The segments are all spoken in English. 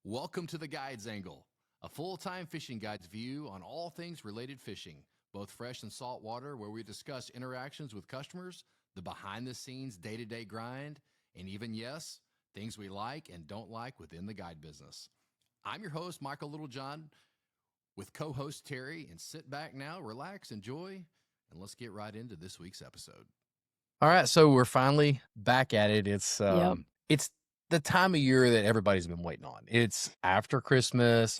Welcome to the Guides Angle, a full-time fishing guide's view on all things related fishing, both fresh and salt water, where we discuss interactions with customers, the behind-the-scenes day-to-day grind, and even, yes, things we like and don't like within the guide business. I'm your host, Michael Littlejohn, with co-host Terry, and sit back now, relax, enjoy, and let's get right into this week's episode. All right, so we're finally back at it. It's the time of year that everybody's been waiting on. It's after Christmas,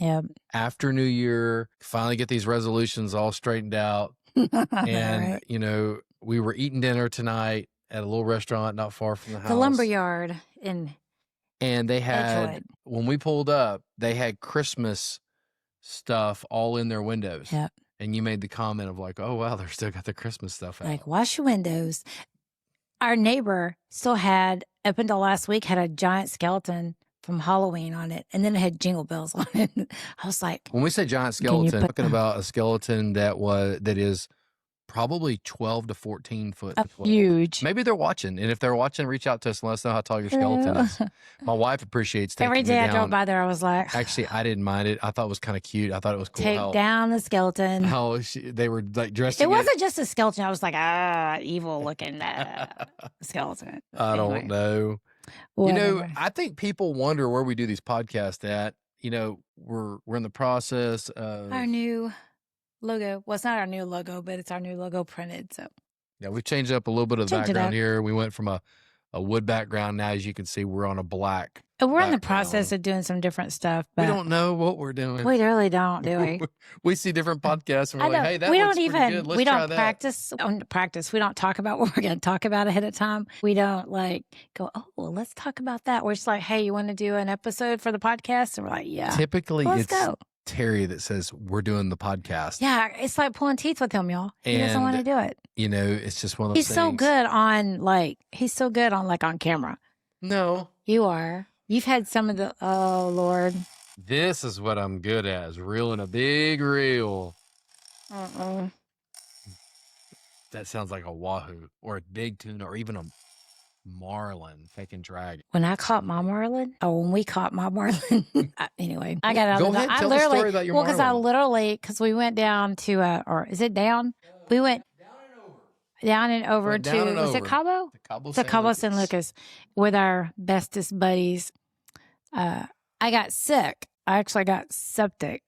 after New Year, finally get these resolutions all straightened out. And, right. you know, we were eating dinner tonight at a little restaurant not far from the house. The Lumberyard And they had, Edgewood. when we pulled up, they had Christmas stuff all in their windows. Yep. And you made the comment of like, oh, wow, they're still got the Christmas stuff out. Like, wash your windows. Our neighbor still had, up until last week, had a giant skeleton from Halloween on it. And then it had jingle bells on it. I was like, when we say giant skeleton, talking about a skeleton that is probably 12 to 14 foot. Huge. Maybe they're watching. And if they're watching, reach out to us and let us know how tall your skeleton is. My wife appreciates taking Every day me I down. drove by there, I was like, Actually, I didn't mind it. I thought it was kind of cute. I thought it was cool. Take down the skeleton. How they were like dressing. It wasn't just a skeleton. I was like, evil looking skeleton. I don't know. Whatever. You know, I think people wonder where we do these podcasts at. You know, we're in the process of our new logo. Well, it's not our new logo, but it's our new logo printed. So yeah, we've changed up a little bit of the background here. We went from a wood background. Now, as you can see, we're on a black. We're in the process of doing some different stuff. But we don't know what we're doing. We really don't, do we? We see different podcasts and we're like, hey, that looks pretty good. Let's try that. We don't practice. We don't talk about what we're going to talk about ahead of time. We don't like go, oh, well, let's talk about that. We're just like, hey, you want to do an episode for the podcast? And we're like, yeah. Typically, let's it's go. Terry that says we're doing the podcast. Yeah, it's like pulling teeth with him, y'all. He doesn't want to do it. You know, it's just one of those things. He's so good on camera. No. You are. You've had some of the, oh, Lord. This is what I'm good at, is reeling a big reel. That sounds like a wahoo or a big tuna or even a marlin taking drag. When I caught my marlin, when we caught my marlin, anyway, I got out of the I tell the story about your marlin. Because we went down to, or is it down? We went down and over to, was it Cabo? Cabo San Lucas with our bestest buddies. I got sick. I actually got septic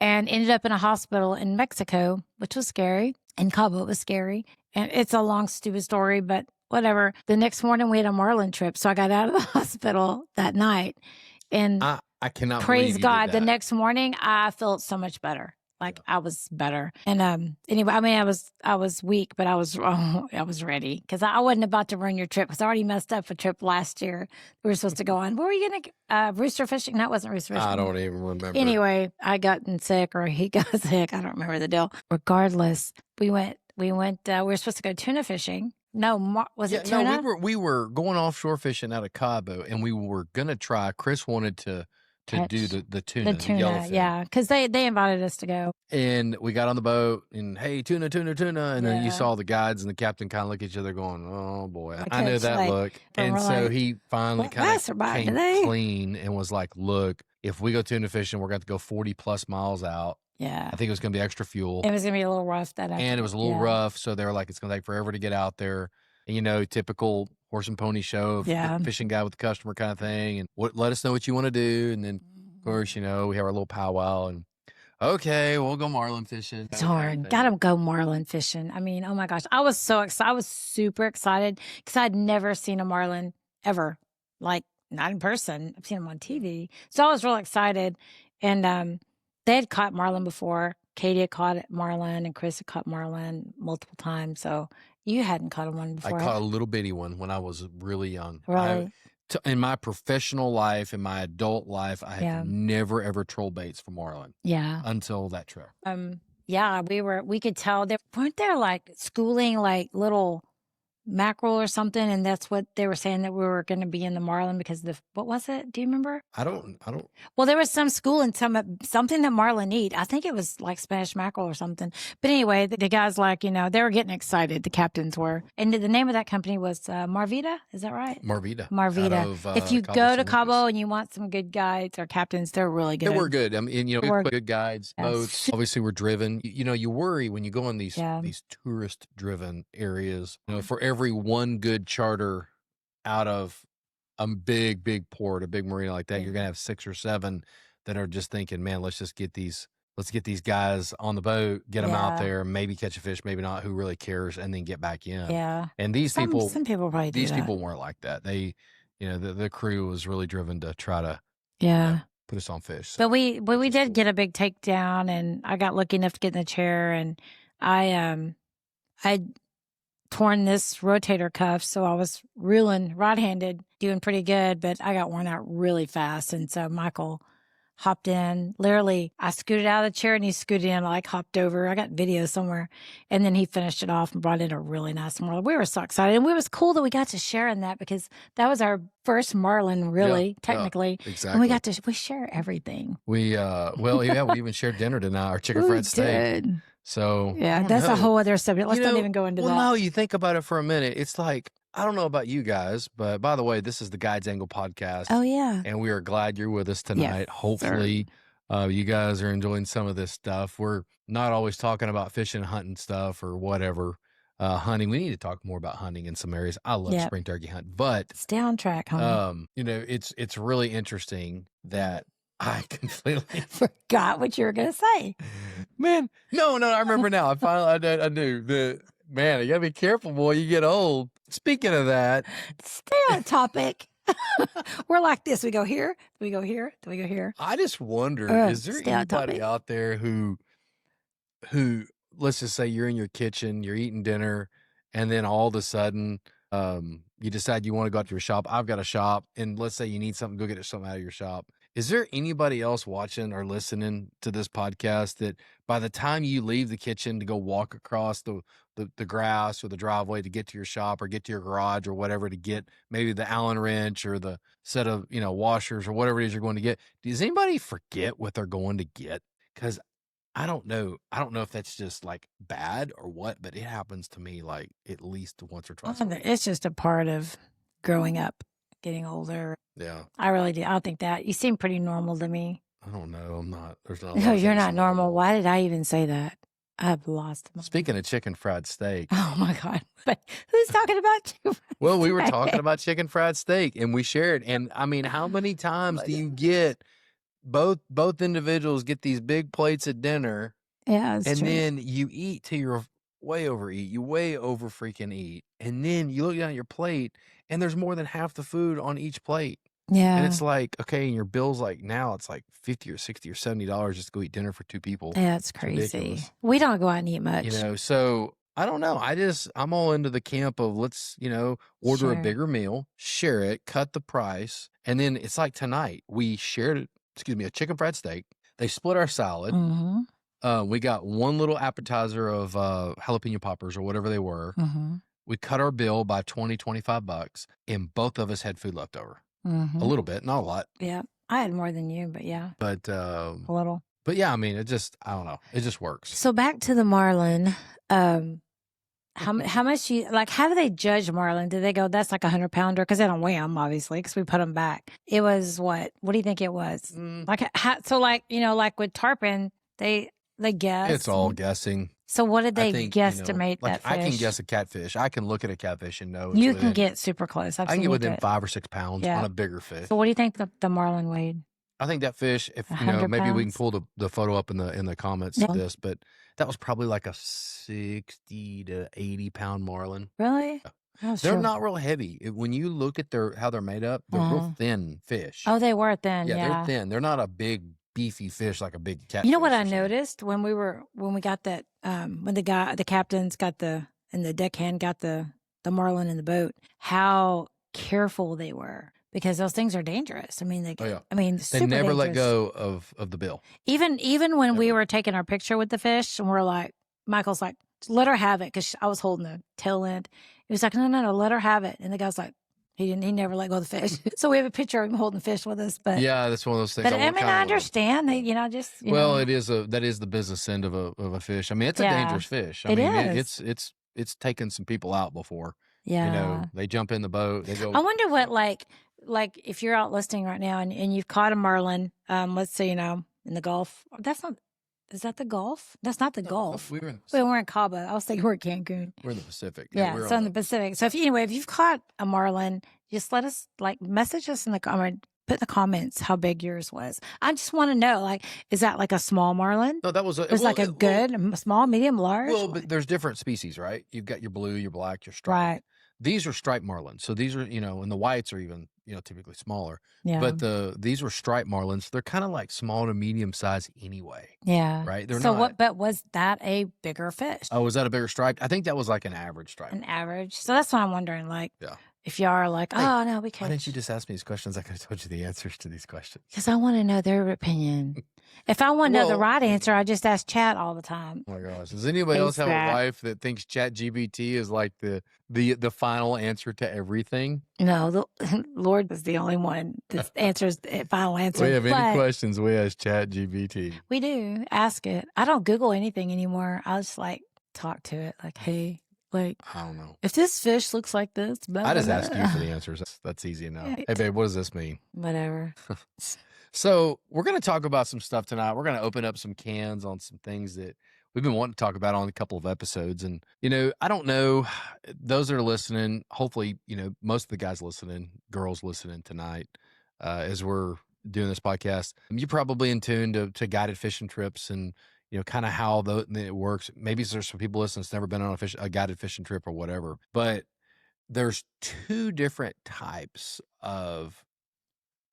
and ended up in a hospital in Mexico, which was scary. In Cabo, it was scary. And it's a long, stupid story, but whatever. The next morning, we had a marlin trip. So I got out of the hospital that night. And I cannot praise God, the next morning, I felt so much better. Like I was better. And anyway, I mean, I was weak, but I was ready because I wasn't about to ruin your trip because I already messed up a trip last year. We were supposed to go on. Where were you going to rooster fishing? That wasn't rooster fishing. I don't even remember. Anyway, I gotten sick or he got sick. I don't remember the deal. Regardless, we went, we were supposed to go tuna fishing. No, was it tuna? No, we were going offshore fishing out of Cabo and we were going to try. Chris wanted to do the tuna. The tuna, yeah, because they invited us to go. And we got on the boat and, hey, tuna. And then you saw the guides and the captain kind of look at each other going, oh, boy. I know that look. And so he finally kind of came clean and was like, look, if we go tuna fishing, we're going to go 40-plus miles out. Yeah. I think it was going to be extra fuel. It was going to be a little rough that afternoon. And it was a little rough. So they were like, it's going to take forever to get out there. And, you know, typical horse and pony show of the fishing guy with the customer kind of thing. And let us know what you want to do. And then, of course, you know, we have our little powwow and, okay, we'll go marlin fishing. It's hard. Got to go marlin fishing. I mean, oh my gosh. I was so excited. I was super excited because I'd never seen a marlin ever. Like, not in person. I've seen them on TV. So I was real excited. And they had caught marlin before. Katie had caught marlin and Chris had caught marlin multiple times. So you hadn't caught one before. I caught a little bitty one when I was really young. Really? In my professional life, in my adult life, I have never, ever troll baits for marlin. Yeah. Until that trip. Yeah, we could tell weren't there like schooling, like little mackerel or something, and that's what they were saying that we were going to be in the marlin because what was it? Do you remember? I don't. Well, there was some school and something that marlin eat. I think it was like Spanish mackerel or something. But anyway, the guys like, they were getting excited. The captains were. And the name of that company was Marvita. Is that right? Marvita. Marvita. If you go to Cabo and you want some good guides or captains, they're really good. They were good. I mean, good guides, boats. Obviously, we're driven. You worry when you go in these tourist-driven areas. For every one good charter out of a big port, a big marina like that, you're gonna have 6 or 7 that are just thinking, man, let's get these guys on the boat, get them out there, maybe catch a fish, maybe not, who really cares, and then get back in. Yeah. And some people probably do that. People weren't like that. They, the crew was really driven to try to put us on fish. So, but we did get a big takedown, and I got lucky enough to get in the chair, and I'd torn this rotator cuff, so I was reeling right-handed, doing pretty good, but I got worn out really fast, and so Michael hopped in. Literally, I scooted out of the chair, and he scooted in, like hopped over. I got video somewhere, and then he finished it off and brought in a really nice marlin. We were so excited, and it was cool that we got to share in that because that was our first marlin, really, technically. Yeah, exactly. And we share everything. We we even shared dinner tonight, our chicken fried steak. Did. So that's a whole other subject. Let's not even go into that. Well, no, you think about it for a minute. It's like, I don't know about you guys, but by the way, this is the Guides Angle podcast. Oh, yeah. And we are glad you're with us tonight. Yes, hopefully, you guys are enjoying some of this stuff. We're not always talking about fishing and hunting stuff or whatever. Hunting, we need to talk more about hunting in some areas. I love spring turkey hunting, but stay on track, homie. It's really interesting that I completely forgot what you were going to say. Man, no, I remember now. I knew. Man, you got to be careful, boy. You get old. Speaking of that. Stay on topic. We're like this. We go here, we go here, then we go here. I just wonder, is there anybody out there who, let's just say you're in your kitchen, you're eating dinner, and then all of a sudden, you decide you want to go out to your shop. I've got a shop, and let's say you need something, go get something out of your shop. Is there anybody else watching or listening to this podcast that by the time you leave the kitchen to go walk across the grass or the driveway to get to your shop or get to your garage or whatever to get maybe the Allen wrench or the set of, washers or whatever it is you're going to get, does anybody forget what they're going to get? Because I don't know. I don't know if that's just like bad or what, but it happens to me like at least once or twice a week. It's just a part of growing up, getting older. Yeah. I really do. I don't think that. You seem pretty normal to me. I don't know. I'm not. There's not. No, you're not normal. Why did I even say that? I've lost my. Speaking of chicken fried steak. Oh my God. But who's talking about chicken fried Well, we were talking about chicken fried steak and we shared. And I mean, how many times do you get both individuals get these big plates at dinner? Yeah. And true. Then you eat till you're way overeat. You way over freaking eat. And then you look down at your plate and there's more than half the food on each plate. Yeah. And it's like, okay, and your bill's like now it's like $50 or $60 or $70 just to go eat dinner for 2 people. Yeah, it's crazy. We don't go out and eat much. So I don't know. I'm all into the camp of let's, order a bigger meal, share it, cut the price. And then it's like tonight we shared, a chicken fried steak. They split our salad. Mm-hmm. We got one little appetizer of jalapeno poppers or whatever they were. Mm-hmm. We cut our bill by $20-$25 and both of us had food left over. Mm-hmm. A little bit, not a lot. Yeah. I had more than you, but yeah. But a little. But yeah, I mean, I don't know. It just works. So back to the marlin. How much how do they judge marlin? Do they go, that's like 100-pounder? Because they don't weigh them, obviously, because we put them back. It was what? What do you think it was? Like with tarpon, they guess. It's all guessing. So what did they guesstimate that fish? I can guess a catfish. I can look at a catfish and know. You can get super close. I can get within 5 or 6 pounds on a bigger fish. So what do you think the marlin weighed? I think that fish, if maybe we can pull the photo up in the comments of this, but that was probably like a 60 to 80 pound marlin. Really? Yeah. They're not real heavy. When you look at how they're made up, they're real thin fish. Oh, they were thin. Yeah, they're thin. They're not a big beefy fish like a big catfish. You know what I noticed when we got that when the captains got and the deckhand got the marlin in the boat, how careful they were. Because those things are dangerous. I mean, they never let go of the bill. Even when we were taking our picture with the fish, and we're like, Michael's like, let her have it, because I was holding the tail end. He was like, no, let her have it. And the guy's like, he never let go of the fish. So we have a picture of him holding the fish with us. But yeah, that's one of those things. But I mean, I understand. They, just well, that is the business end of a fish. I mean, it's a dangerous fish. I mean, it's taken some people out before. Yeah, they jump in the boat. They go. I wonder what like if you're out listening right now and you've caught a marlin. Let's say in the Gulf. That's not. Is that the Gulf? That's not the Gulf. We're in Cabo. I was thinking we're in Cancun. We're in the Pacific. Yeah, so in the Pacific. So if you've caught a marlin, just let us message us in the comment. Put in the comments how big yours was. I just want to know, is that like a small marlin? No, that was a small, medium, large. Well, but there's different species, right? You've got your blue, your black, your striped. Right. These are striped marlins. So these are, and the whites are even, typically smaller. Yeah. But these were striped marlins. They're kind of like small to medium size anyway. Yeah. Right. But was that a bigger fish? Oh, was that a bigger stripe? I think that was like an average stripe. An average. So that's what I'm wondering. Yeah. If you are like, oh, no, we can't. Why didn't you just ask me these questions? I could have told you the answers to these questions. Because I want to know their opinion. If I want to know the right answer, I just ask Chat all the time. Oh my gosh. Does anybody else have a wife that thinks ChatGPT is like the final answer to everything? No, the Lord is the only one that answers the final answer. We have any questions, we ask ChatGPT. We do. Ask it. I don't Google anything anymore. I'll just talk to it. Hey. I don't know. If this fish looks like this, I just ask you for the answers. That's easy enough. Hey, babe, what does this mean? Whatever. So we're going to talk about some stuff tonight. We're going to open up some cans on some things that we've been wanting to talk about on a couple of episodes. And, I don't know, those that are listening, hopefully, most of the guys listening, girls listening tonight, as we're doing this podcast, you're probably in tune to guided fishing trips and, kind of how it works. Maybe there's some people listening that's never been on a guided fishing trip or whatever. But there's two different types of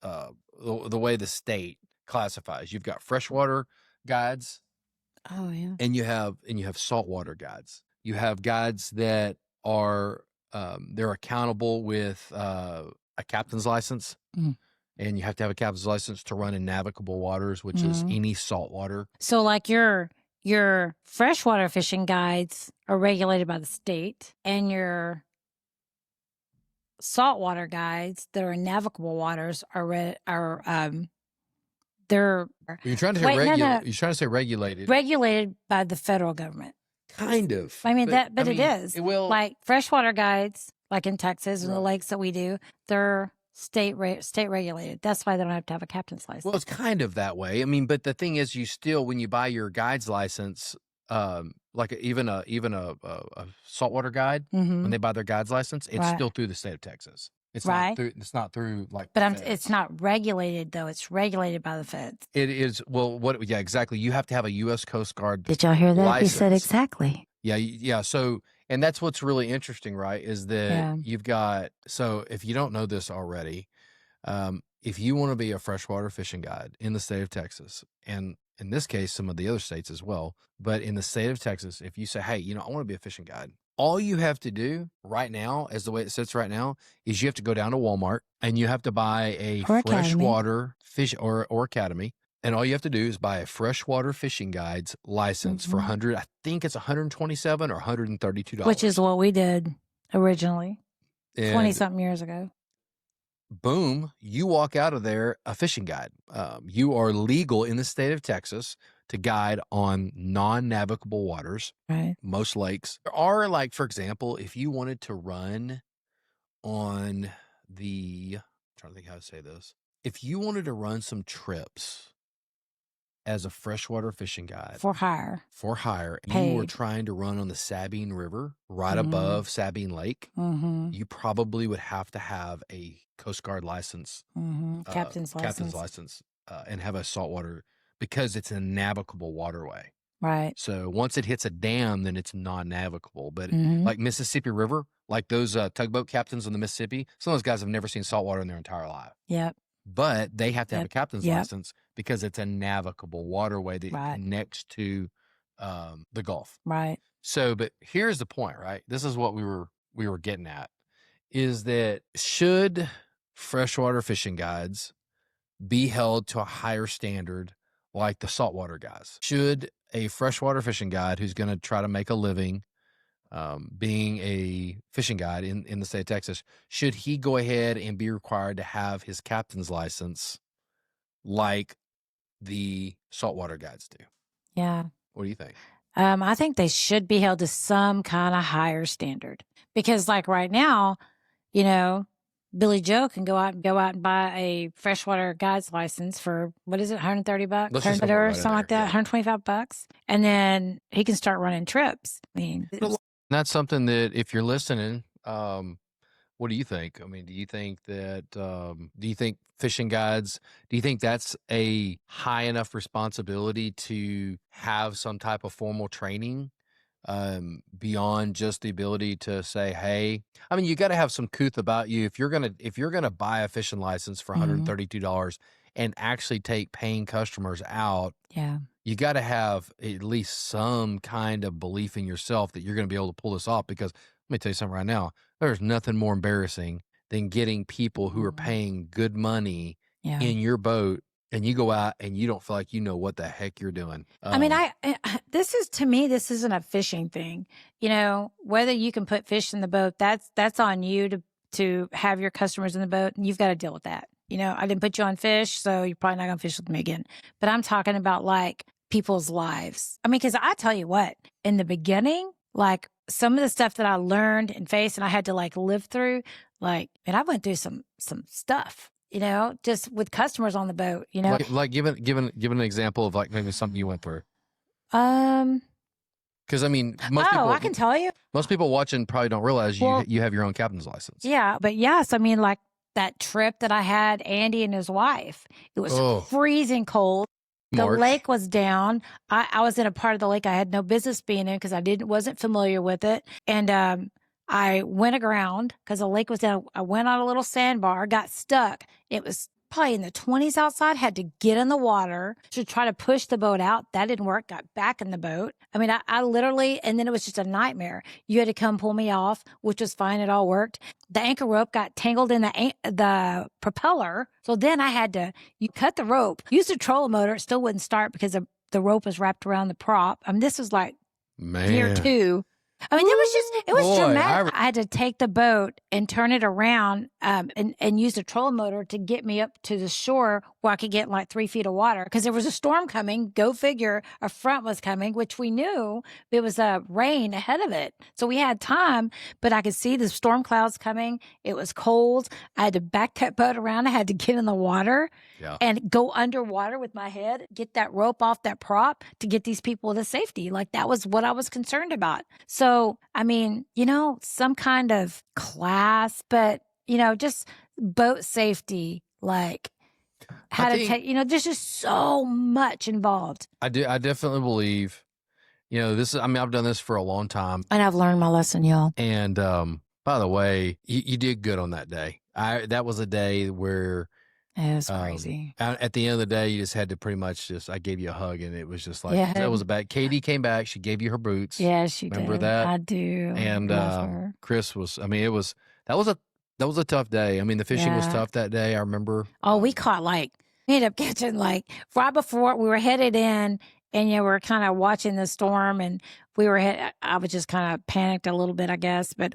the way the state classifies. You've got freshwater guides. Oh yeah. And you have saltwater guides. You have guides that are they're accountable with a captain's license. Mm. And you have to have a captain's license to run in navigable waters, which is any salt water. So your freshwater fishing guides are regulated by the state, and your saltwater guides that are in navigable waters are they're. You're trying to say You're trying to say regulated. Regulated by the federal government. Kind of. I mean but it is. It will, like freshwater guides, like in Texas and the lakes that we do, they're state regulated. That's why they don't have to have a captain's license. Well, it's kind of that way. I mean, but the thing is, you still, when you buy your guide's license, even a saltwater guide, when they buy their guide's license, it's still through the state of Texas. It's not through. It's not through But it's not regulated though. It's regulated by the feds. It is. Well, yeah, exactly. You have to have a U.S. Coast Guard. Did y'all hear that? License. He said exactly. Yeah. So. And that's what's really interesting, right? Is that you've got, so if you don't know this already, if you want to be a freshwater fishing guide in the state of Texas, and in this case, some of the other states as well, but in the state of Texas, if you say, hey, I want to be a fishing guide, all you have to do right now, as the way it sits right now, is you have to go down to Walmart and you have to buy a freshwater fish or academy. And all you have to do is buy a freshwater fishing guide's license for I think it's $127 or $132. Which is what we did originally 20-something years ago. Boom, you walk out of there a fishing guide. You are legal in the state of Texas to guide on non-navigable waters, right? Most lakes. There are, for example, if you wanted to run on I'm trying to think how to say this. If you wanted to run some trips as a freshwater fishing guide for hire, and you were trying to run on the Sabine River right above Sabine Lake, you probably would have to have a Coast Guard license, captain's license, and have a saltwater, because it's a navigable waterway. Right. So once it hits a dam, then it's non-navigable. But like Mississippi River, like those tugboat captains on the Mississippi, some of those guys have never seen saltwater in their entire life. Yep. But they have to have a captain's license because it's a navigable waterway that connects to the Gulf. Right. So, but here's the point, right? This is what we were getting at, is that should freshwater fishing guides be held to a higher standard like the saltwater guys. Should a freshwater fishing guide who's going to try to make a living being a fishing guide in the state of Texas, should he go ahead and be required to have his captain's license like the saltwater guides do? Yeah. What do you think? I think they should be held to some kind of higher standard because, like right now, you know, Billy Joe can go out and buy a freshwater guide's license for what is it, $130, Let's just or something like that, $125, and then he can start running trips. I mean, that's something that if you're listening, what do you think? I mean, do you think that do you think fishing guides, do you think that's a high enough responsibility to have some type of formal training beyond just the ability to say, hey, I mean, you got to have some couth about you if you're gonna buy a fishing license for $132 and actually take paying customers out. Yeah. You got to have at least some kind of belief in yourself that you're going to be able to pull this off, because let me tell you something right now. There's nothing more embarrassing than getting people who are paying good money in your boat and you go out and you don't feel like you know what the heck you're doing. I mean, to me, this isn't a fishing thing. You know, whether you can put fish in the boat, that's on you to have your customers in the boat, and you've got to deal with that. You know, I didn't put you on fish, so you're probably not going to fish with me again. But I'm talking about like people's lives. I mean, because I tell you what, in the beginning, like some of the stuff that I learned and faced and I had to like live through, like, and I went through some stuff, you know, just with customers on the boat, you know. Like give an example of like maybe something you went through. Because I mean, I can tell you. Most people watching probably don't realize you have your own captain's license. Yeah, but yes, I mean, like that trip that I had, Andy and his wife, it was freezing cold. The lake was down. I was in a part of the lake I had no business being in because I wasn't familiar with it. And I went aground because the lake was down. I went on a little sandbar, got stuck. It was probably in the 20s outside, had to get in the water to try to push the boat out. That didn't work. Got back in the boat. I mean, I literally, and then it was just a nightmare. You had to come pull me off, which was fine. It all worked. The anchor rope got tangled in the propeller. So then I had to, you cut the rope, use the trolling motor. It still wouldn't start because the rope was wrapped around the prop. I mean, this was like year 2. I mean, it was dramatic. I had to take the boat and turn it around and use the trolling motor to get me up to the shore where I could get like 3 feet of water because there was a storm coming. Go figure, a front was coming, which we knew there was a rain ahead of it. So we had time, but I could see the storm clouds coming. It was cold. I had to back that boat around. I had to get in the water and go underwater with my head, get that rope off that prop to get these people to safety. Like that was what I was concerned about. So, I mean, you know, some kind of class, but, you know, just boat safety, like how to take, you know, there's just so much involved. I definitely believe, you know, I've done this for a long time. And I've learned my lesson, y'all. And by the way, you did good on that day. That was a day where it was crazy. At the end of the day, you just had to pretty much I gave you a hug, and it was just like, that was a bad. Katie came back. She gave you her boots. Yeah, she did. Remember that? I do. And Chris was, I mean, that was a tough day. I mean, the fishing was tough that day. I remember. Oh, we ended up catching like right before we were headed in, and we were kind of watching the storm, and I was just kind of panicked a little bit, I guess, but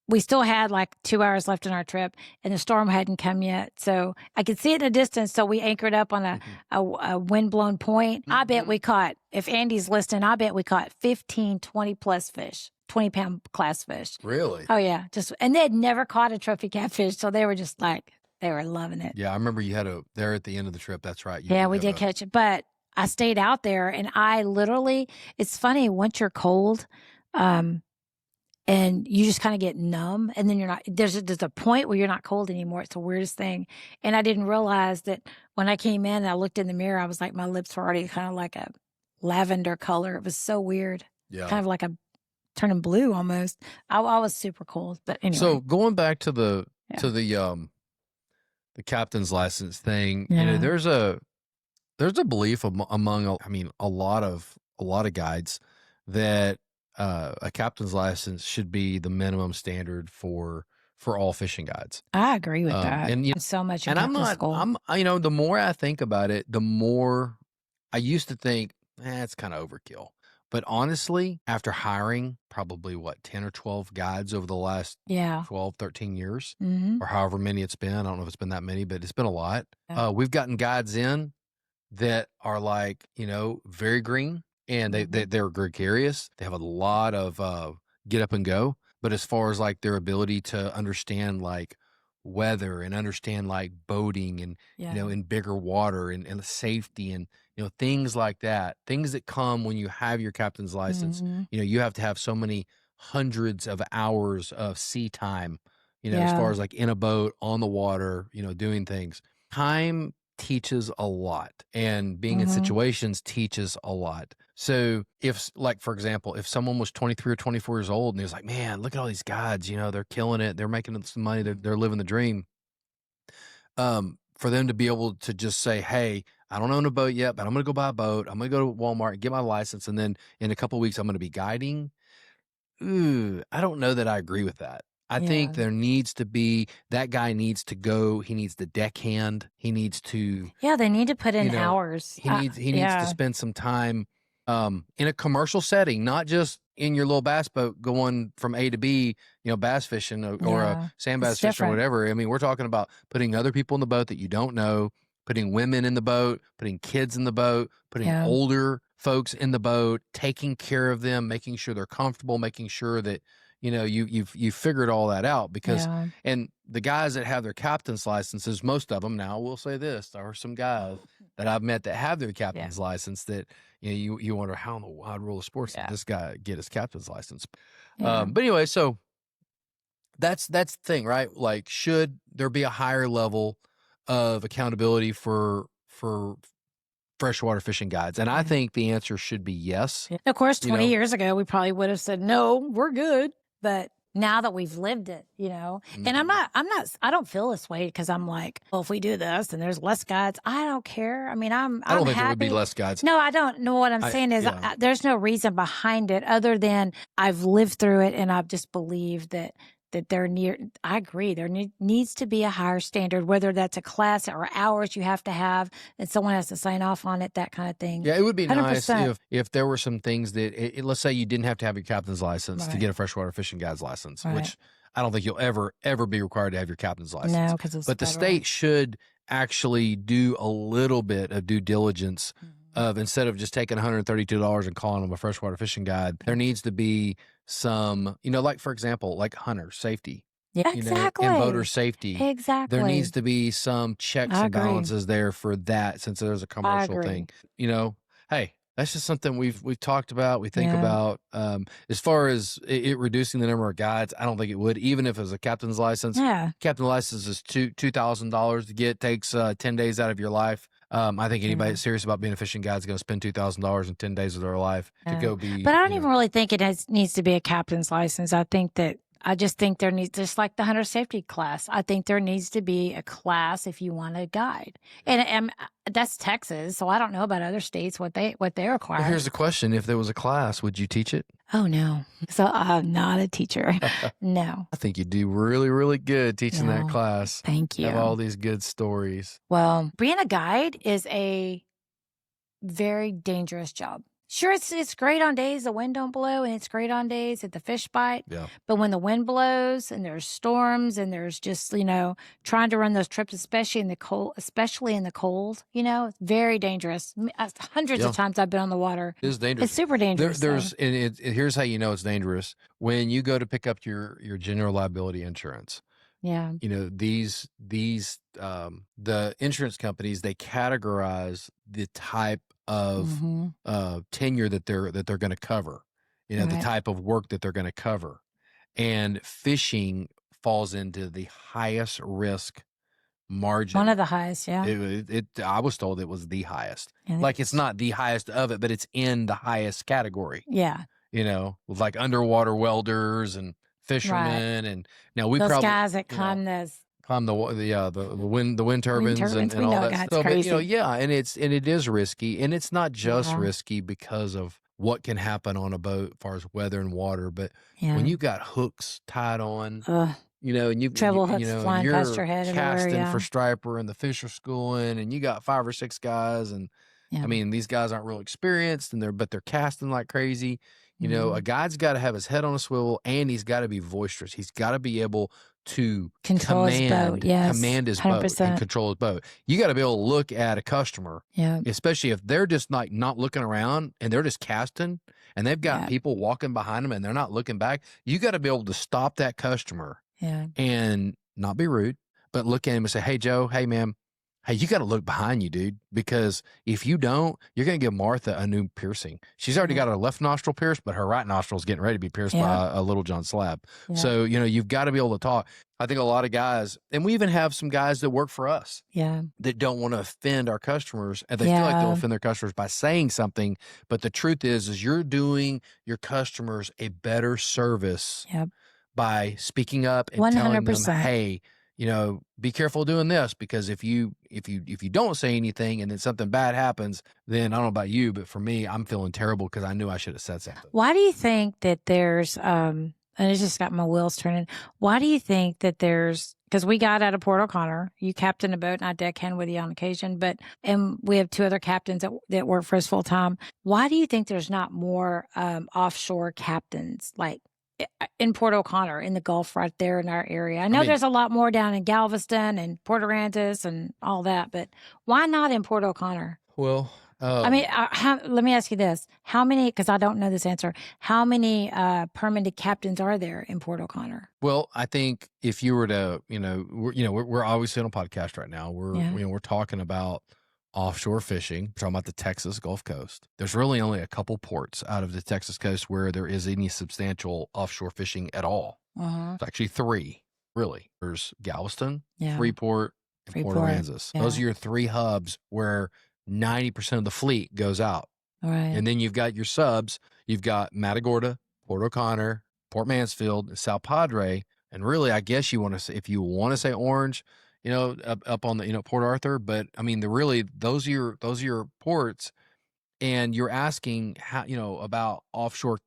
we still had like 2 hours left in our trip and the storm hadn't come yet. So I could see it in the distance. So we anchored up on a windblown point. I bet we caught, if Andy's listening, I bet we caught 15, 20 plus fish, 20-pound class fish. Really? Oh yeah. And they had never caught a trophy catfish. So they were just like, they were loving it. Yeah. I remember you had there at the end of the trip. That's right. We did catch it, but I stayed out there and I literally, it's funny once you're cold, and you just kind of get numb, and then you're not, there's a point where you're not cold anymore. It's the weirdest thing. And I didn't realize that when I came in and I looked in the mirror, I was like, my lips were already kind of like a lavender color. It was so weird. Yeah. Kind of like turning blue almost. I was super cold, but anyway. So going back to the captain's license thing, you know, there's a belief among, I mean, a lot of guides that a captain's license should be the minimum standard for all fishing guides. I agree with that. And so much. And I'm not. school. You know, the more I think about it, the more I used to think, it's kind of overkill. But honestly, after hiring probably 10 or 12 guides over the last 12, 13 years, or however many it's been, I don't know if it's been that many, but it's been a lot. We've gotten guides in that are like, very green, and they're gregarious. They have a lot of get up and go. But as far as like their ability to understand like weather and understand like boating and, in bigger water and safety and, things like that, things that come when you have your captain's license, you have to have so many hundreds of hours of sea time, as far as like in a boat, on the water, doing things. Time teaches a lot, and being in situations teaches a lot. So if, like, for example, if someone was 23 or 24 years old and he was like, man, look at all these guides, they're killing it. They're making some money. They're living the dream. For them to be able to just say, hey, I don't own a boat yet, but I'm going to go buy a boat. I'm going to go to Walmart and get my license. And then in a couple of weeks, I'm going to be guiding. I don't know that I agree with that. I think there needs to be, that guy needs to go. He needs the deckhand. He needs to. Yeah, they need to put in hours. He needs to spend some time in a commercial setting, not just in your little bass boat going from A to B, bass fishing or a sand bass fishing or whatever. I mean, we're talking about putting other people in the boat that you don't know, putting women in the boat, putting kids in the boat, putting older folks in the boat, taking care of them, making sure they're comfortable, making sure that, you've figured all that out, because, and the guys that have their captain's licenses, most of them now, will say this, there are some guys that I've met that have their captain's license that, you wonder how in the wide world of sports did this guy get his captain's license. But anyway, so that's the thing, right? Like, should there be a higher level of accountability for freshwater fishing guides? And I think the answer should be yes. Of course, 20 years ago, we probably would have said, no, we're good. But now that we've lived it, and I don't feel this way because I'm like, well, if we do this and there's less guides, I don't care. I mean, I don't think happy. there would be less guides. No, I don't know. What I'm saying is there's no reason behind it other than I've lived through it, and I've just believed that I agree. There needs to be a higher standard, whether that's a class or hours you have to have, and someone has to sign off on it, that kind of thing. Yeah, it would be 100%. nice if there were some things that, let's say you didn't have to have your captain's license to get a freshwater fishing guide's license, which I don't think you'll ever be required to have your captain's license. No, because it's but the state should actually do a little bit of due diligence of, instead of just taking $132 and calling them a freshwater fishing guide, there needs to be some, like, for example, like hunter safety. Yeah, exactly. And boater safety. Exactly. There needs to be some checks and balances there for that, since there's a commercial thing. Hey, that's just something we've talked about, we think about. As far as it reducing the number of guides, I don't think it would, even if it was a captain's license. Yeah. Captain's license is $2,000 to get, takes 10 days out of your life. I think anybody that's serious about being a fishing guide is going to spend $2,000 in 10 days of their life to go be. But I don't even really think it needs to be a captain's license. I just think there needs, just like the hunter safety class, I think there needs to be a class if you want to guide. And that's Texas, so I don't know about other states, what they require. Well, here's the question. If there was a class, would you teach it? Oh, no. So I'm not a teacher. No. I think you do really, really good teaching that class. Thank you. Have all these good stories. Well, being a guide is a very dangerous job. Sure, it's great on days the wind don't blow, and it's great on days that the fish bite. Yeah. But when the wind blows and there's storms and there's just, trying to run those trips, especially in the cold, it's very dangerous. Hundreds of times I've been on the water. It is dangerous. It's super dangerous. Here's how you know it's dangerous. When you go to pick up your general liability insurance. Yeah. These the insurance companies, they categorize the type of tenure that they're going to cover, the type of work that they're going to cover, and fishing falls into the highest risk margin. One of the highest, yeah. I was told it was the highest. Like, it's not the highest of it, but it's in the highest category. Yeah. With like underwater welders and fishermen, and now those guys that climb the wind turbines and all that stuff. Crazy. And it is risky, and it's not just risky because of what can happen on a boat as far as weather and water, but when you got hooks tied on, and treble hooks flying past your head, casting for striper, and the fish are schooling, and you got 5 or 6 guys, and Yeah. I mean, these guys aren't real experienced, but they're casting like crazy. You know, a guide's got to have his head on a swivel, and he's got to be boisterous. He's got to be able to control his boat. Yes, command his 100%. boat and control his boat. You got to be able to look at a customer, especially if they're just like not looking around and they're just casting, and they've got people walking behind them and they're not looking back. You got to be able to stop that customer and not be rude, but look at him and say, "Hey, Joe. Hey, ma'am. Hey, you got to look behind you, dude, because if you don't, you're going to give Martha a new piercing. She's already got her left nostril pierced, but her right nostril is getting ready to be pierced by a Little John slab. So, you know, you've got to be able to talk. I think a lot of guys, and we even have some guys that work for us that don't want to offend our customers, and they feel like they'll offend their customers by saying something. But the truth is you're doing your customers a better service by speaking up and 100%. telling them, hey, you know, be careful doing this, because if you don't say anything and then something bad happens, then I don't know about you, but for me, I'm feeling terrible because I knew I should have said something. Why do you think that there's and it's just got my wheels turning. Why do you think that there's, because we got out of Port O'Connor, you captain a boat and I deckhand with you on occasion, and we have 2 other captains that work for us full time. Why do you think there's not more offshore captains like in Port O'Connor, in the Gulf right there in our area? I know there's a lot more down in Galveston and Port Aransas and all that, but why not in Port O'Connor? Well, I mean, let me ask you this. How many, because I don't know this answer, how many permanent captains are there in Port O'Connor? Well, I think if you were to, we're obviously on a podcast right now. We're talking about offshore fishing. We're talking about the Texas Gulf Coast. There's really only a couple ports out of the Texas coast where there is any substantial offshore fishing at all. It's actually 3, really. There's Galveston, Freeport, and Port Aransas. Those are your 3 hubs where 90% of the fleet goes out. Right. And then you've got your subs. You've got Matagorda, Port O'Connor, Port Mansfield, and Sal Padre. And really, I guess you want to say, if you want to say Orange, up on the, Port Arthur, but I mean, those are your ports, and you're asking how, about offshore,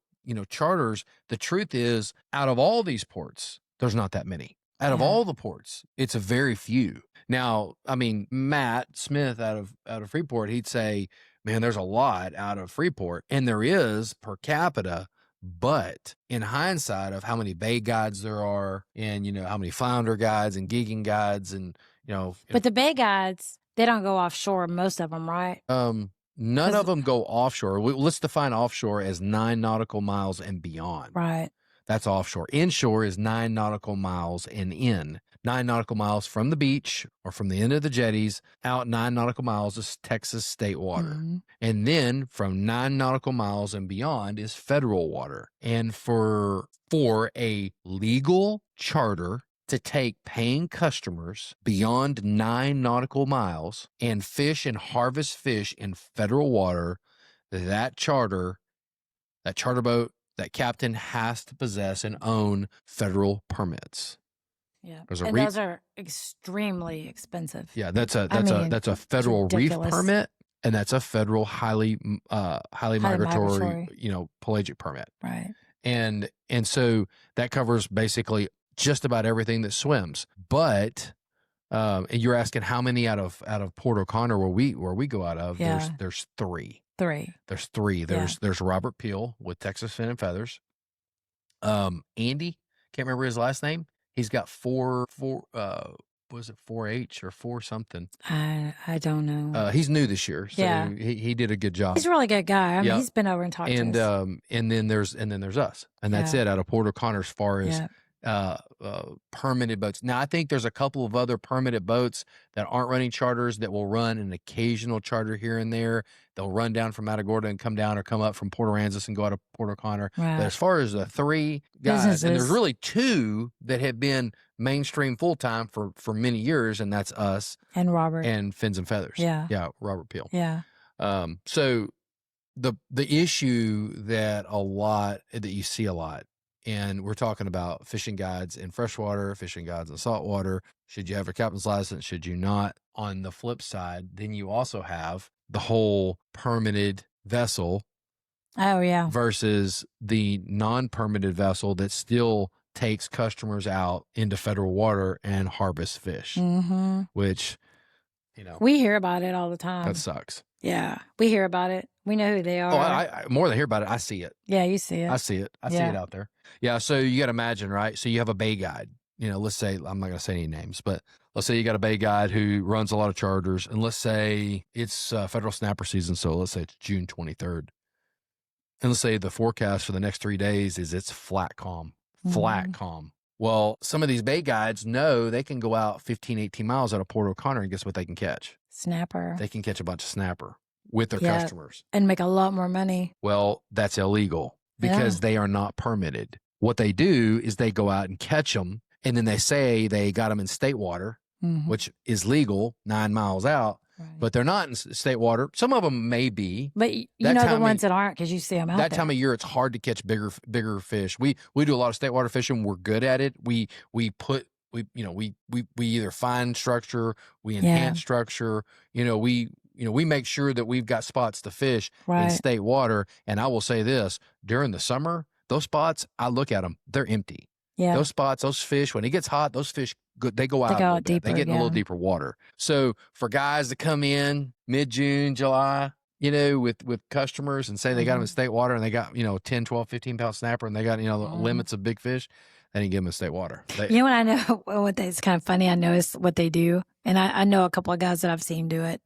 charters. The truth is, out of all these ports, there's not that many. Out of all the ports, it's a very few. Now, I mean, Matt Smith out of Freeport, he'd say, man, there's a lot out of Freeport, and there is per capita. But in hindsight of how many bay guides there are, and how many flounder guides and gigging guides, and but the bay guides, they don't go offshore, most of them, right? None of them go offshore. Let's define offshore as 9 nautical miles and beyond. Right. That's offshore. Inshore is 9 nautical miles and in. 9 nautical miles from the beach or from the end of the jetties. Out 9 nautical miles is Texas state water. And then from 9 nautical miles and beyond is federal water. And for a legal charter to take paying customers beyond 9 nautical miles and fish and harvest fish in federal water, that charter boat, that captain has to possess and own federal permits. Yeah, and those are extremely expensive. Yeah, that's a federal reef permit, and that's a federal highly migratory, pelagic permit. Right. And so that covers basically just about everything that swims. But and you're asking how many out of Port O'Connor where we go out of? Yeah. There's 3. There's 3. There's Robert Peel with Texas Fin and Feathers. Andy, can't remember his last name. He's got 4 was it 4H or 4 something? I don't know. He's new this year, so he did a good job. He's a really good guy. I mean, he's been over and talked to us. And then there's us, and that's it out of Port O'Connor as far as permitted boats. Now, I think there's a couple of other permitted boats that aren't running charters that will run an occasional charter here and there. They'll run down from Matagorda and come down, or come up from Port Aransas and go out of Port O'Connor. Right. But as far as the 3 guys, and there's really 2 that have been mainstream full-time for many years, and that's us and Robert and Fins and Feathers. Yeah, Robert Peel. Yeah. So the issue that you see a lot, and we're talking about fishing guides in freshwater, fishing guides in saltwater. Should you have a captain's license? Should you not? On the flip side, then you also have the whole permitted vessel. Oh, yeah. Versus the non-permitted vessel that still takes customers out into federal water and harvest fish, which We hear about it all the time. That sucks. Yeah, we hear about it. We know who they are. Oh, I more than hear about it, I see it. Yeah, you see it. I see it. I see it out there. Yeah, so you got to imagine, right? So you have a bay guide. Let's say, I'm not going to say any names, but let's say you got a bay guide who runs a lot of charters, and let's say it's federal snapper season, so let's say it's June 23rd. And let's say the forecast for the next 3 days is it's flat calm. Well, some of these bay guides know they can go out 15, 18 miles out of Port O'Connor, and guess what they can catch? Snapper. They can catch a bunch of snapper with their customers. And make a lot more money. Well, that's illegal because they are not permitted. What they do is they go out and catch them, and then they say they got them in state water, which is legal 9 miles out. Right. But they're not in state water. Some of them may be. But you know the ones that aren't because you see them out there. That time of year, it's hard to catch bigger fish. We do a lot of state water fishing. We're good at it. We either find structure, we enhance structure. We make sure that we've got spots to fish in state water. And I will say this, during the summer, those spots, I look at them, they're empty. Yeah. Those spots, those fish, when it gets hot, those fish, they go out deeper. They get in a little deeper water. So for guys to come in mid-June, July, with customers and say they got them in state water and they got, 10, 12, 15 pound snapper and they got, the limits of big fish, they didn't give them in state water. What I know, it's kind of funny. I noticed what they do. And I know a couple of guys that I've seen do it.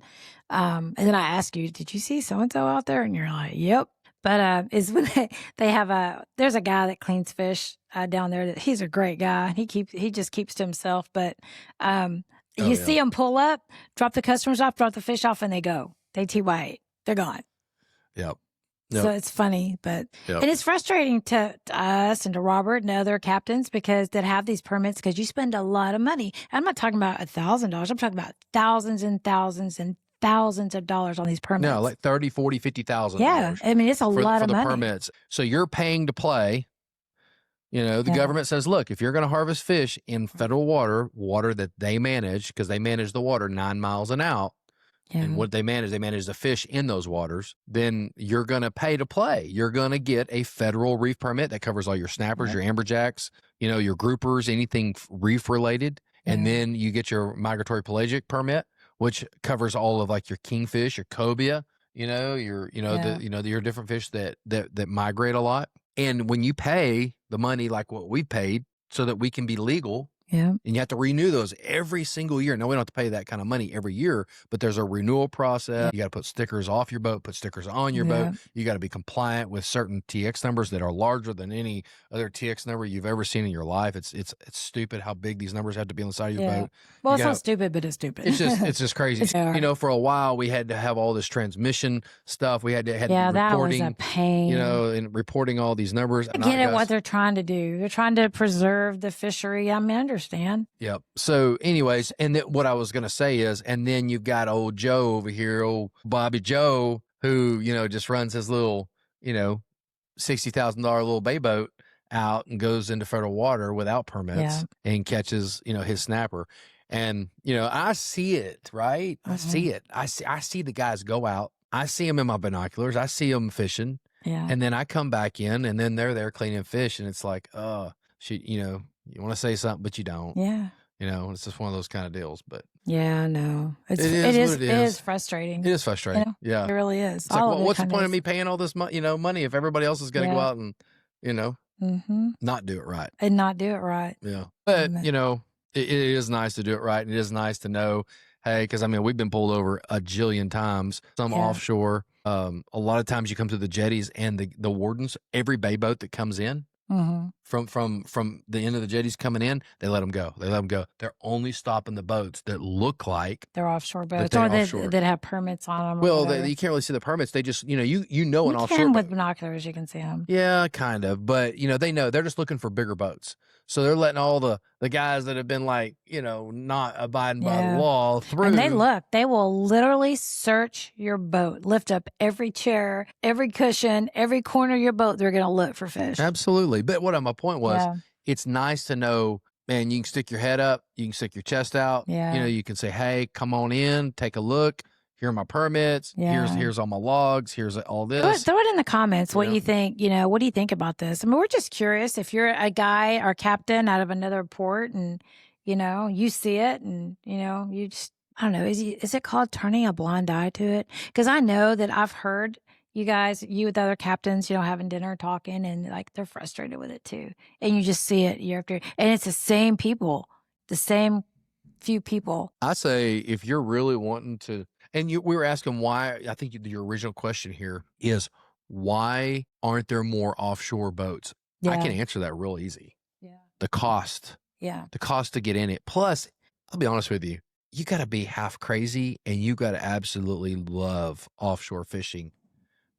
And then I ask you, did you see so-and-so out there? And you're like, yep. But is when they have there's a guy that cleans fish down there. That he's a great guy. He just keeps to himself. But you see him pull up, drop the customers off, drop the fish off, and they go. They TY8. They're gone. Yep. So it's funny, but and it's frustrating to us and to Robert and other captains that have these permits because you spend a lot of money. I'm not talking about $1,000. I'm talking about thousands and thousands and thousands of dollars on these permits. No, like 30, 40, 50,000. Yeah. I mean, it's a lot of money. For the permits. So you're paying to play. The government says, look, if you're going to harvest fish in federal water that they manage, because they manage the water 9 miles and out, and what they manage the fish in those waters, then you're going to pay to play. You're going to get a federal reef permit that covers all your snappers, your amberjacks, your groupers, anything reef related. And then you get your migratory pelagic permit, which covers all of like your kingfish, your cobia, your different fish that migrate a lot. And when you pay the money like what we paid so that we can be legal, and you have to renew those every single year. Now, we don't have to pay that kind of money every year, but there's a renewal process. You got to put stickers off your boat, put stickers on your boat. You got to be compliant with certain TX numbers that are larger than any other TX number you've ever seen in your life. It's stupid how big these numbers have to be on the side of your boat. Well, it's not stupid, but it's stupid. It's just crazy. For a while we had to have all this transmission stuff. We had reporting. That was a pain. And reporting all these numbers. I get it, what they're trying to do. They're trying to preserve the fishery. I understand. Yep. So anyways, and what I was going to say is, and then you've got old Joe over here, old Bobby Joe, who, just runs his little, $60,000 little bay boat out and goes into federal water without permits and catches, his snapper. And, I see it, right? I see it. I see the guys go out. I see them in my binoculars. I see them fishing. Yeah. And then I come back in and then they're there cleaning fish. And it's like, you want to say something, but you don't. Yeah. It's just one of those kind of deals. But yeah, no, it is frustrating. It is frustrating. Yeah, it really is. It's like, what's the point of me paying all this money if everybody else is going to go out and, not do it right and not do it right. Yeah. But, it is nice to do it right. And it is nice to know, hey, because we've been pulled over a jillion times, some offshore. A lot of times you come to the jetties and the wardens, every bay boat that comes in, from the end of the jetties coming in, they let them go. They're only stopping the boats that look like they're offshore boats or that have permits on them. Well, you can't really see the permits. They just, an offshore with binoculars, you can see them. Yeah, kind of. But, they know they're just looking for bigger boats. So they're letting all the guys that have been not abiding by the law through. And they will literally search your boat, lift up every chair, every cushion, every corner of your boat. They're going to look for fish. Absolutely. But my point was, it's nice to know, man, you can stick your head up, you can stick your chest out. Yeah. You can say, hey, come on in, take a look. Here are my permits. Yeah. Here's all my logs. Here's all this. Throw it in the comments what you think. What do you think about this? We're just curious if you're a guy or captain out of another port and, you see it and, you just, I don't know, is it called turning a blind eye to it? Because I know that I've heard you guys, you with other captains, having dinner, talking, and like they're frustrated with it too. And you just see it year after year. And it's the same people, the same few people. I say if you're really wanting to, and we were asking why, I think your original question here is, why aren't there more offshore boats? I can answer that real easy. Yeah. The cost. Yeah. The cost to get in it. Plus, I'll be honest with you, you got to be half crazy and you got to absolutely love offshore fishing.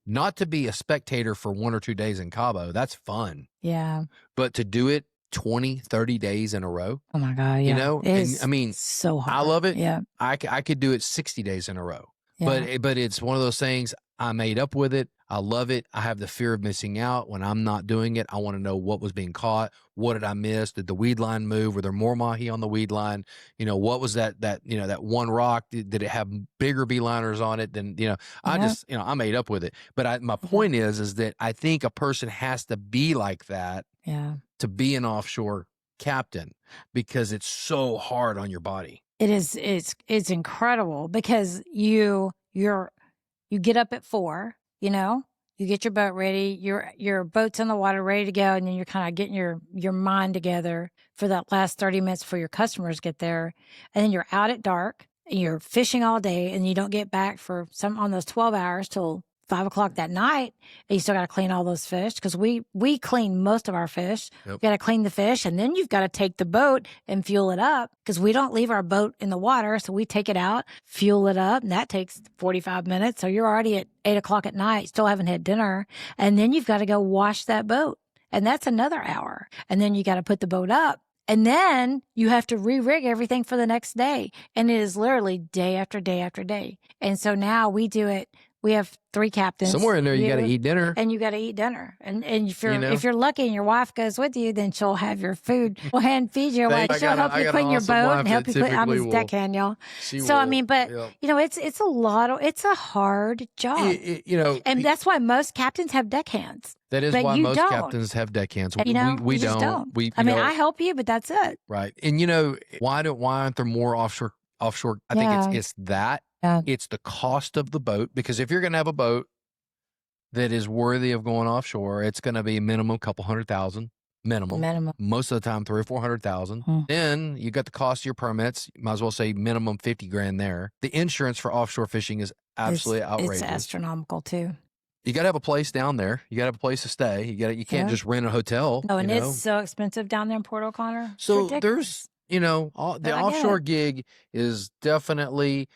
Not to be a spectator for 1 or 2 days in Cabo. That's fun. Yeah. But to do it 20, 30 days in a row. Oh my God. Yeah. And I mean, so hard. I love it. Yeah. I could do it 60 days in a row. Yeah. But it's one of those things, I made up with it. I love it. I have the fear of missing out when I'm not doing it. I want to know what was being caught. What did I miss? Did the weed line move? Were there more mahi on the weed line? What was that one rock? Did it have bigger beeliners on it than, I just, I made up with it. But my point is that I think a person has to be like that to be an offshore captain, because it's so hard on your body. It is. It's incredible because you get up at 4, you get your boat ready, your boat's in the water ready to go, and then you're kind of getting your mind together for that last 30 minutes before your customers get there. And then you're out at dark and you're fishing all day, and you don't get back for on those 12 hours till 5 o'clock that night, and you still got to clean all those fish, because we clean most of our fish. Yep. You got to clean the fish, and then you've got to take the boat and fuel it up, because we don't leave our boat in the water. So we take it out, fuel it up, and that takes 45 minutes. So you're already at 8 o'clock at night, still haven't had dinner. And then you've got to go wash that boat, and that's another hour. And then you got to put the boat up. And then you have to re-rig everything for the next day. And it is literally day after day after day. And so now we do it. We have 3 captains. Somewhere in there, you got to eat dinner. And you got to eat dinner. And if you're lucky and your wife goes with you, then she'll have your food. We'll hand feed you. She'll help you clean your boat and help you clean. I'm his deckhand, y'all. So, I mean, but, it's a hard job. And that's why most captains have deckhands. That is why most captains have deckhands. We don't. I help you, but that's it. Right. And, why aren't there more offshore? I think it's that. It's the cost of the boat, because if you're going to have a boat that is worthy of going offshore, it's going to be minimum couple $100,000 minimum. Most of the time, 300 or 400,000. Then you got the cost of your permits. You might as well say minimum 50 grand there. The insurance for offshore fishing is absolutely outrageous. It's astronomical too. You got to have a place down there. You got to have a place to stay. You can't just rent a hotel. No, and it's so expensive down there in Port O'Connor. So there's, the offshore gig is definitely,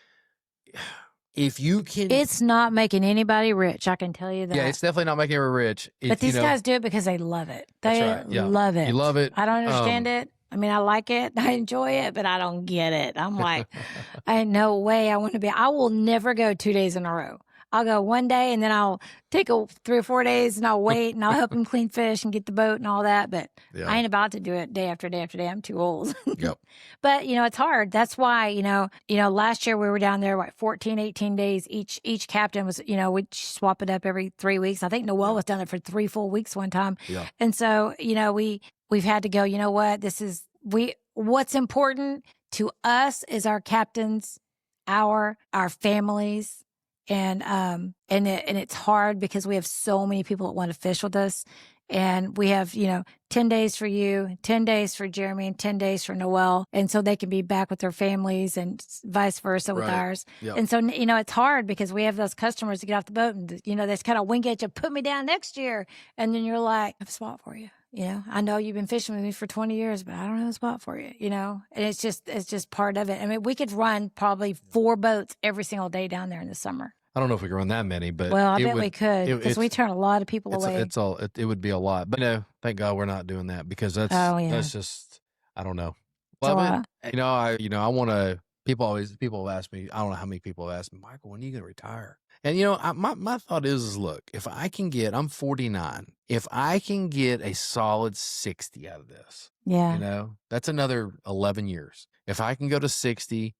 if you can, it's not making anybody rich. I can tell you that. Yeah, it's definitely not making her rich. But these guys do it because they love it. They love it. You love it. I don't understand it. I mean, I like it. I enjoy it, but I don't get it. I'm like, I no way I want to be. I will never go 2 days in a row. I'll go one day, and then I'll take 3 or 4 days, and I'll wait, and I'll help them clean fish and get the boat and all that. But I ain't about to do it day after day after day. I'm too old. Yep. But, it's hard. That's why, last year we were down there, 14, 18 days. Each captain was, we'd swap it up every 3 weeks. I think Noel was down there for 3 full weeks one time. Yeah. And so, we've had to go, what, what's important to us is our captains, our families. And it's hard because we have so many people that want to fish with us, and we have 10 days for you, 10 days for Jeremy, and 10 days for Noel, and so they can be back with their families, and vice versa with ours. Yep. And so it's hard because we have those customers to get off the boat, and they kind of wink at you, put me down next year, and then you're like, I have a spot for you. I know you've been fishing with me for 20 years, but I don't have a spot for you, and it's just part of it. I mean, we could run probably 4 boats every single day down there in the summer. I don't know if we could run that many, but I bet we could, because we turn a lot of people away. It would be a lot, but thank God we're not doing that, because that's just, I don't know. Love it. I want to. People have asked me. I don't know how many people have asked me, Michael, when are you going to retire? And my thought is, look, if I can I'm 49. If I can get a solid 60 out of this, that's another 11 years. If I can go to 60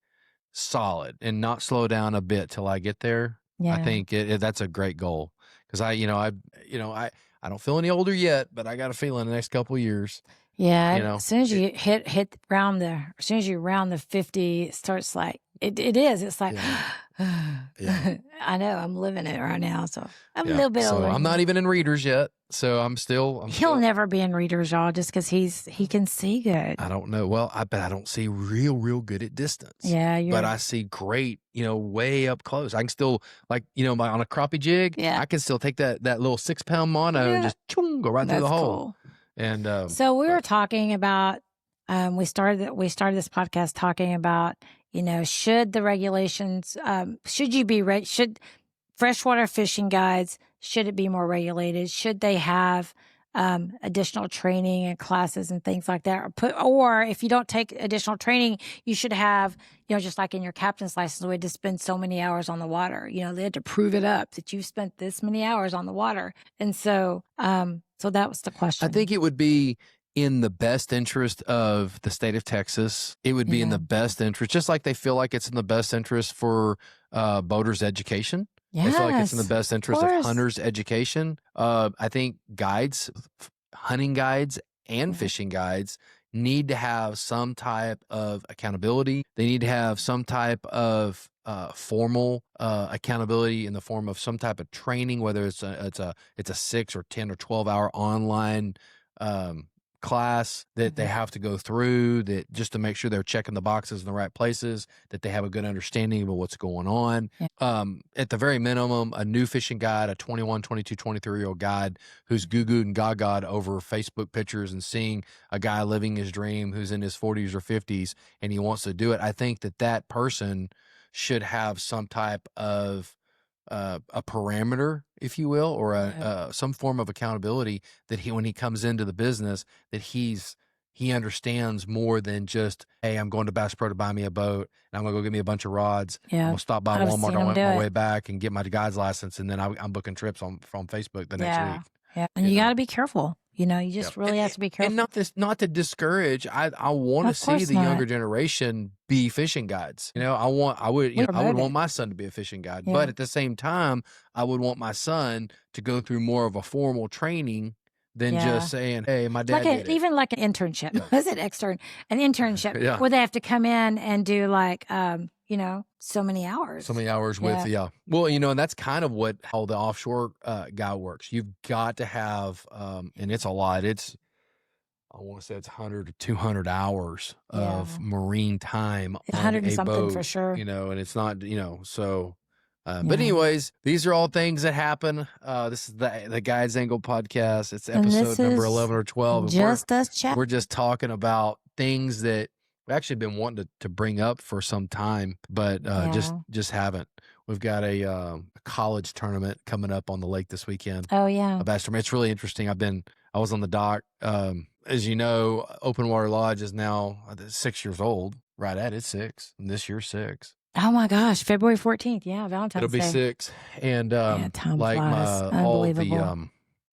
solid and not slow down a bit till I get there, I think that's a great goal. Because I don't feel any older yet, but I got a feeling the next couple of years. Yeah. You know, As soon as you hit round as soon as you round the 50, it starts like, it is. It's like, Yeah. I know, I'm living it right now. So I'm a Yeah. little bit So older. I'm not even in readers yet. So He'll never be in readers, y'all, just because he can see good. I don't know. Well, I bet I don't see real good at distance. Yeah. But I see great, way up close. I can still, like, on a crappie jig, I can still take that little 6-pound mono and just go right through the hole. Cool. And so we were talking about, we started this podcast talking about, should the regulations, should freshwater fishing guides, should it be more regulated? Should they have additional training and classes and things like that? Or if you don't take additional training, you should have, just like in your captain's license, we had to spend so many hours on the water. They had to prove it up that you spent this many hours on the water. And so, so that was the question. I think it would be in the best interest of the state of Texas. It would be in the best interest, just like they feel like it's in the best interest for boaters' education. Yes, I feel like it's in the best interest of hunters' education. I think guides, hunting guides and fishing guides need to have some type of accountability. They need to have some type of formal accountability in the form of some type of training, whether it's a 6 or 10 or 12 hour online class that they have to go through, that just to make sure they're checking the boxes in the right places, that they have a good understanding of what's going on. At the very minimum, a new fishing guide, a 21, 22, 23-year-old guide who's goo-gooed and gaga'd over Facebook pictures and seeing a guy living his dream who's in his 40s or 50s and he wants to do it. I think that person should have some type of a parameter, if you will, or some form of accountability that when he comes into the business, that he understands more than just, hey, I'm going to Bass Pro to buy me a boat and I'm going to go get me a bunch of rods. I'm going to stop by Walmart on my way back and get my guide's license. And then I'm booking trips from Facebook the next week. Yeah. And you got to be careful. You just really have to be careful. And not to discourage. I want to see the younger generation be fishing guides. I would want my son to be a fishing guide, but at the same time, I would want my son to go through more of a formal training than just saying, "Hey, my dad did it." Even like an internship. Was it extern? An internship where they have to come in and do like so many hours. So many hours with Well, and that's kind of how the offshore guy works. You've got to have and it's a lot. I want to say it's 100 to 200 hours of marine time on 100 and a something boat, for sure. And it's not, so but anyways, these are all things that happen. This is the Guides Angle podcast. It's episode number 11 or 12. Just us chatting. We're just talking about things that we've actually been wanting to bring up for some time, but just haven't. We've got a college tournament coming up on the lake this weekend. Oh yeah, a bass tournament. It's really interesting. I was on the dock. As you know, Open Water Lodge is now 6 years old. Right at it, 6. And this year's 6. Oh my gosh, February 14th. Yeah, Valentine's Day. It'll be 6. And time like flies. all the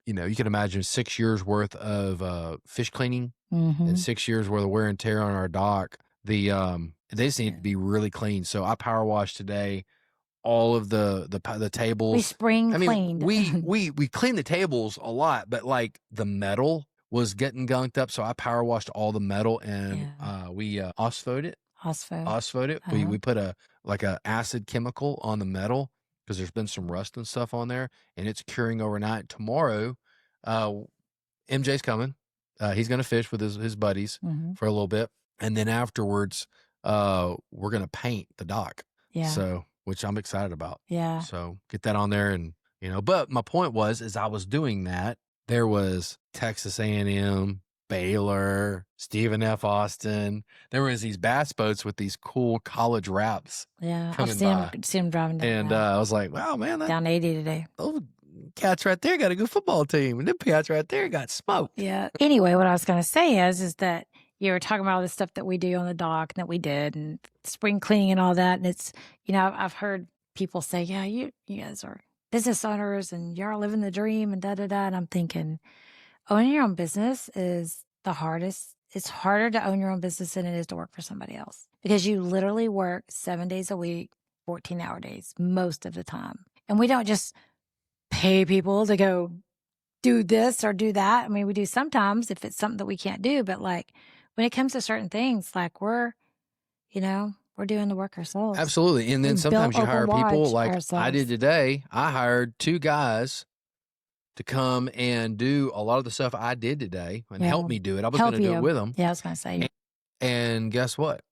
you can imagine 6 years worth of fish cleaning and 6 years worth of wear and tear on our dock. They just need to be really clean. So I power washed today. All of the tables. We cleaned. We cleaned the tables a lot, but like the metal was getting gunked up. So I power washed all the metal and we osphode it. Osphode it. We put a acid chemical on the metal because there's been some rust and stuff on there, and it's curing overnight. Tomorrow, MJ's coming. He's going to fish with his buddies for a little bit, and then afterwards, we're going to paint the dock. Yeah. So, which I'm excited about. Yeah. So get that on there, and But my point was, as I was doing that, there was Texas A&M, Baylor, Stephen F. Austin. There was these bass boats with these cool college wraps. Yeah, I've seen them driving down. And I was like, wow, man. Down 80 today. Those cats right there got a good football team. And them cats right there got smoked. Yeah. Anyway, what I was going to say is that you were talking about all the stuff that we do on the dock and that we did and spring cleaning and all that. And it's, I've heard people say, yeah, you guys are business owners and you're living the dream and da-da-da. And I'm thinking, owning your own business is the hardest. It's harder to own your own business than it is to work for somebody else because you literally work 7 days a week, 14-hour days most of the time. And we don't just pay people to go do this or do that. I mean, we do sometimes if it's something that we can't do, but like when it comes to certain things, like we're doing the work ourselves. Absolutely. And then sometimes you hire people like I did today. I hired 2 guys to come and do a lot of the stuff I did today and help me do it. I was going to do it with them. Yeah, I was going to say. And guess what?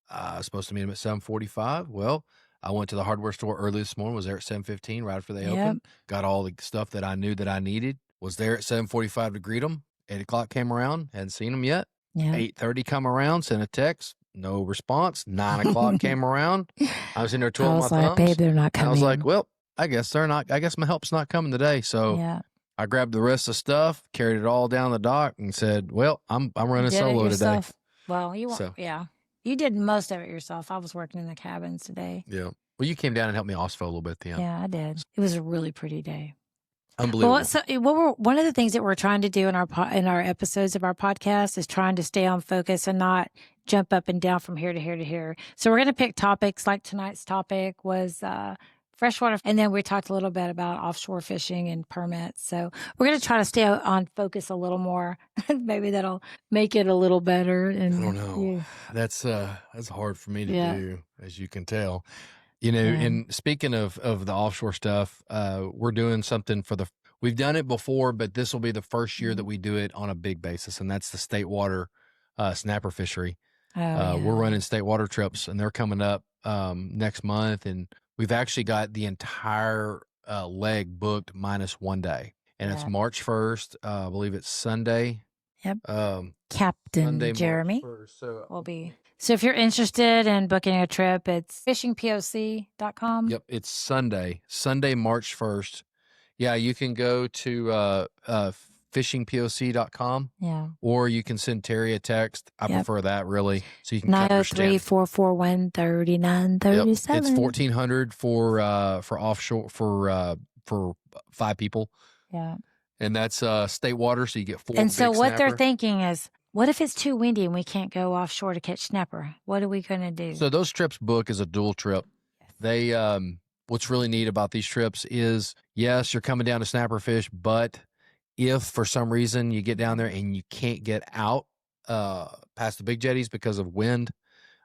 I was supposed to meet them at 7:45. Well, I went to the hardware store early this morning, was there at 7:15 right after they opened, got all the stuff that I knew that I needed, was there at 7:45 to greet them. 8 o'clock came around, hadn't seen them yet. 8:30 come around, sent a text, no response. 9 o'clock came around. I was in there twiddling my thumbs. Babe, they're not coming. I was like, well, I guess they're not. I guess my help's not coming today. So I grabbed the rest of the stuff, carried it all down the dock, and said, well, I'm running solo today. Well, you did most of it yourself. I was working in the cabins today. Yeah. Well, you came down and helped me also a little bit at the end. Yeah, I did. It was a really pretty day. Unbelievable. Well, so one of the things that we're trying to do in our episodes of our podcast is trying to stay on focus and not jump up and down from here to here to here. So we're going to pick topics like tonight's topic was freshwater. And then we talked a little bit about offshore fishing and permits. So we're going to try to stay on focus a little more. Maybe that'll make it a little better. And I don't know. That's hard for me to do, as you can tell. And speaking of the offshore stuff, we're doing something we've done it before, but this will be the first year that we do it on a big basis. And that's the state water snapper fishery. We're running state water trips and they're coming up next month. And we've actually got the entire leg booked minus 1 day. And it's March 1st. I believe it's Sunday. Yep. Captain Monday, Jeremy March 1st, will be. So if you're interested in booking a trip, it's fishingpoc.com. Yep. It's Sunday, March 1st. Yeah. You can go to fishingpoc.com. Yeah. Or you can send Terry a text. I prefer that really. So you can 903-441-3937. It's $1,400 for offshore for 5 people. Yeah. And that's state water, so you get 4. And so what they're snapper. thinking is, what if it's too windy and we can't go offshore to catch snapper? What are we going to do? So those trips book as a dual trip. They what's really neat about these trips is, yes, you're coming down to snapper fish, but if for some reason you get down there and you can't get out past the big jetties because of wind,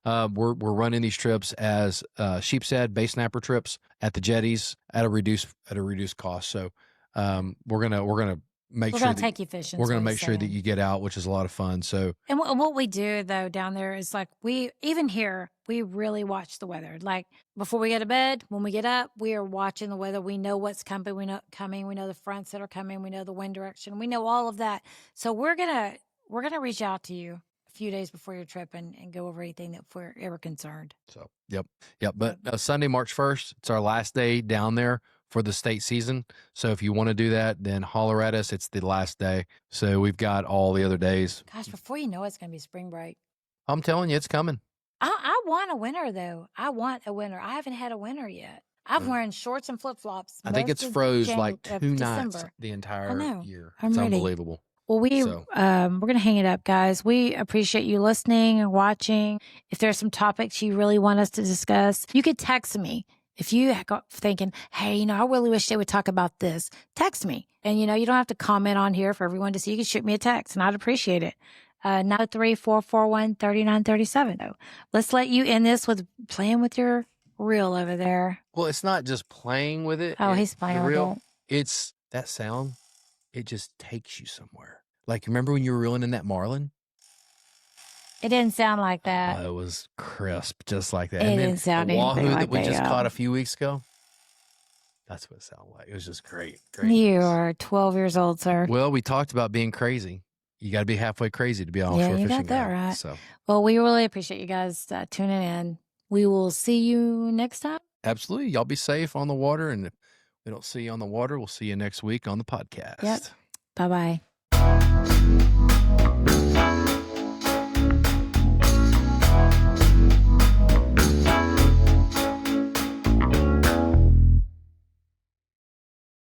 we're running these trips as sheepshead base snapper trips at the jetties at a reduced cost. So we're gonna make sure take you fishing. We're gonna make sure that you get out, which is a lot of fun. So and what we do though down there is like we really watch the weather. Like before we go to bed, when we get up, we are watching the weather. We know what's coming. We know the fronts that are coming. We know the wind direction. We know all of that. So we're gonna reach out to you a few days before your trip and go over anything that we're ever concerned. So yep. But Sunday, March 1st, it's our last day down there for the state season. So if you want to do that, then holler at us. It's the last day. So we've got all the other days. Gosh, before you know it's going to be spring break. I'm telling you, it's coming. I want a winter, though. I want a winter. I haven't had a winter yet. I'm wearing shorts and flip-flops. I think it's froze like 2 nights the entire year. It's unbelievable. Well, we're going to hang it up, guys. We appreciate you listening and watching. If there's some topics you really want us to discuss, you could text me. If you got thinking, hey, I really wish they would talk about this, text me. And, you don't have to comment on here for everyone to see. You can shoot me a text, and I'd appreciate it. 903-441-3937. So let's let you end this with playing with your reel over there. Well, it's not just playing with it. Oh, he's playing with it. It's that sound. It just takes you somewhere. Like, remember when you were reeling in that marlin? It didn't sound like that. It was crisp, just like that. It didn't sound anything like that. The wahoo that we just caught a few weeks ago, that's what it sounded like. It was just great. You are 12 years old, sir. Well, we talked about being crazy. You got to be halfway crazy to be an offshore fishing guy. Yeah, you got that right. So. Well, we really appreciate you guys tuning in. We will see you next time. Absolutely. Y'all be safe on the water. And if we don't see you on the water, we'll see you next week on the podcast. Yep. Bye-bye.